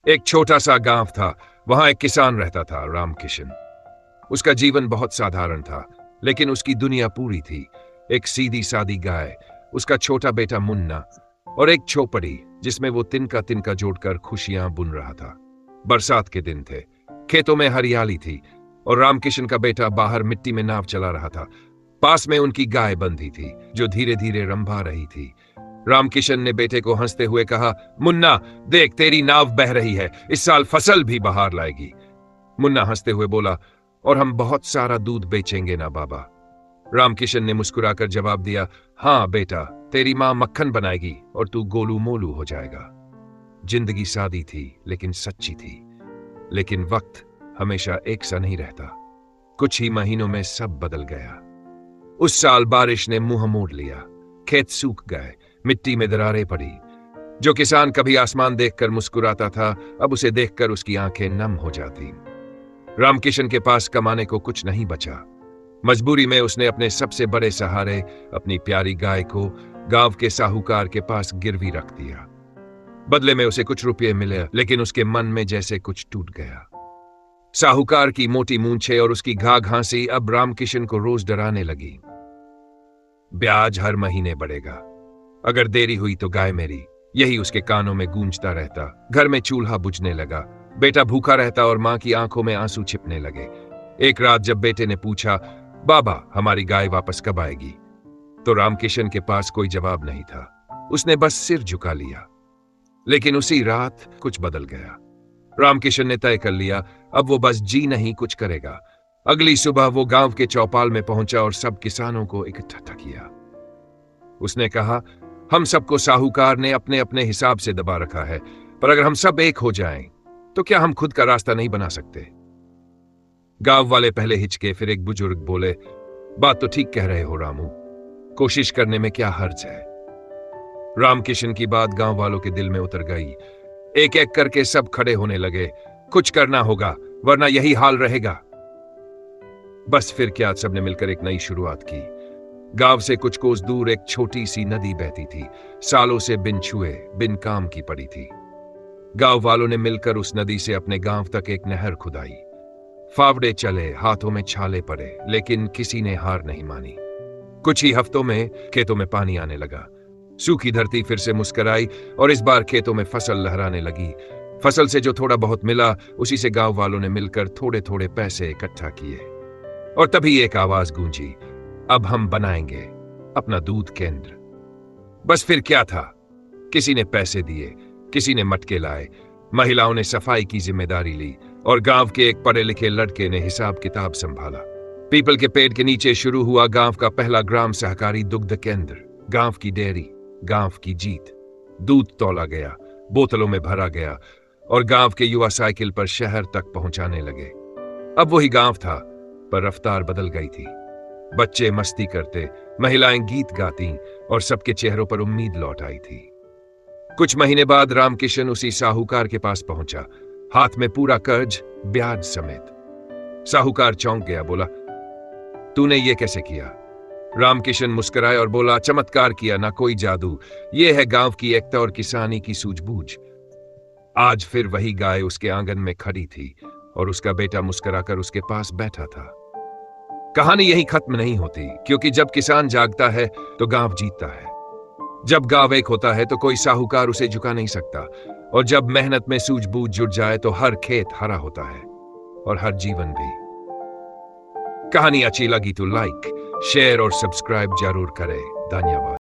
एक छोटा सा गांव था। वहां एक किसान रहता था, रामकिशन। उसका जीवन बहुत साधारण था, लेकिन उसकी दुनिया पूरी थी। एक सीधी सादी गाय, उसका छोटा बेटा मुन्ना और एक झोपड़ी जिसमें वो तिनका तिनका जोड़कर खुशियां बुन रहा था। बरसात के दिन थे, खेतों में हरियाली थी और रामकिशन का बेटा बाहर मिट्टी में नाव चला रहा था। पास में उनकी गाय बंधी थी जो धीरे धीरे रंभा रही थी। रामकिशन ने बेटे को हंसते हुए कहा, मुन्ना देख, तेरी नाव बह रही है, इस साल फसल भी बाहर लाएगी। मुन्ना हंसते हुए बोला, और हम बहुत सारा दूध बेचेंगे ना बाबा। रामकिशन ने मुस्कुराकर जवाब दिया, हाँ बेटा, तेरी मां मक्खन बनाएगी और तू गोलू मोलू हो जाएगा। जिंदगी सादी थी लेकिन सच्ची थी। लेकिन वक्त हमेशा एक सा नहीं रहता। कुछ ही महीनों में सब बदल गया। उस साल बारिश ने मुंह मोड़ लिया। खेत सूख गए, मिट्टी में दरारें पड़ी। जो किसान कभी आसमान देखकर मुस्कुराता था, अब उसे देखकर उसकी आंखें नम हो जाती। रामकिशन के पास कमाने को कुछ नहीं बचा। मजबूरी में उसने अपने सबसे बड़े सहारे, अपनी प्यारी गाय को, गांव के साहूकार के पास गिरवी रख दिया। बदले में उसे कुछ रुपये मिले, लेकिन उसके मन में जैसे कुछ टूट गया। साहूकार की मोटी मूंछें और उसकी घाघांसी अब रामकिशन को रोज डराने लगी। ब्याज हर महीने बढ़ेगा, अगर देरी हुई तो गाय मेरी, यही उसके कानों में गूंजता रहता। घर में चूल्हा बुझने लगा, बेटा भूखा रहता और मां की आंखों में आंसू छिपने लगे। एक रात जब बेटे ने पूछा, बाबा हमारी गाय वापस कब आएगी, तो रामकिशन के पास कोई जवाब नहीं था। उसने बस सिर झुका लिया। लेकिन उसी रात कुछ बदल गया। रामकिशन ने तय कर लिया, अब वो बस जी नहीं कुछ करेगा। अगली सुबह वो गांव के चौपाल में पहुंचा और सब किसानों को इकट्ठा किया। उसने कहा, हम सबको साहूकार ने अपने अपने हिसाब से दबा रखा है, पर अगर हम सब एक हो जाएं, तो क्या हम खुद का रास्ता नहीं बना सकते? गांव वाले पहले हिचके, फिर एक बुजुर्ग बोले, बात तो ठीक कह रहे हो रामू, कोशिश करने में क्या हर्ज है। रामकिशन की बात गांव वालों के दिल में उतर गई। एक एक करके सब खड़े होने लगे। कुछ करना होगा, वरना यही हाल रहेगा। बस फिर क्या, सबने मिलकर एक नई शुरुआत की। गांव से कुछ कोस दूर एक छोटी सी नदी बहती थी, सालों से बिन छुए, बिन काम की पड़ी थी। गांव वालों ने मिलकर उस नदी से अपने गांव तक एक नहर खुदाई। फावड़े चले, हाथों में छाले पड़े, लेकिन किसी ने हार नहीं मानी। कुछ ही हफ्तों में खेतों में पानी आने लगा। सूखी धरती फिर से मुस्कुराई और इस बार खेतों में फसल लहराने लगी। फसल से जो थोड़ा बहुत मिला, उसी से गांव वालों ने मिलकर थोड़े थोड़े पैसे इकट्ठा किए। और तभी एक आवाज गूंजी, अब हम बनाएंगे अपना दूध केंद्र। बस फिर क्या था, किसी ने पैसे दिए, किसी ने मटके लाए, महिलाओं ने सफाई की जिम्मेदारी ली और गांव के एक पढ़े लिखे लड़के ने हिसाब किताब संभाला। पीपल के पेड़ के नीचे शुरू हुआ गांव का पहला ग्राम सहकारी दुग्ध केंद्र। गांव की डेयरी, गांव की जीत। दूध तौला गया, बोतलों में भरा गया और गांव के युवा साइकिल पर शहर तक पहुंचाने लगे। अब वही गांव था, पर रफ्तार बदल गई थी। बच्चे मस्ती करते, महिलाएं गीत गाती और सबके चेहरों पर उम्मीद लौट आई थी। कुछ महीने बाद रामकिशन उसी साहूकार के पास पहुंचा, हाथ में पूरा कर्ज, ब्याज समेत। साहूकार चौंक गया, बोला, तूने ये कैसे किया? रामकिशन मुस्कुराया और बोला, चमत्कार किया, ना कोई जादू, ये है गांव की एकता और किसानी की सूझबूझ। आज फिर वही गाय उसके आंगन में खड़ी थी और उसका बेटा मुस्कुराकर उसके पास बैठा था। कहानी यही खत्म नहीं होती, क्योंकि जब किसान जागता है तो गांव जीतता है। जब गांव एक होता है तो कोई साहूकार उसे झुका नहीं सकता, और जब मेहनत में सूझबूझ जुट जाए तो हर खेत हरा होता है और हर जीवन भी। कहानी अच्छी लगी तो लाइक, शेयर और सब्सक्राइब जरूर करें। धन्यवाद।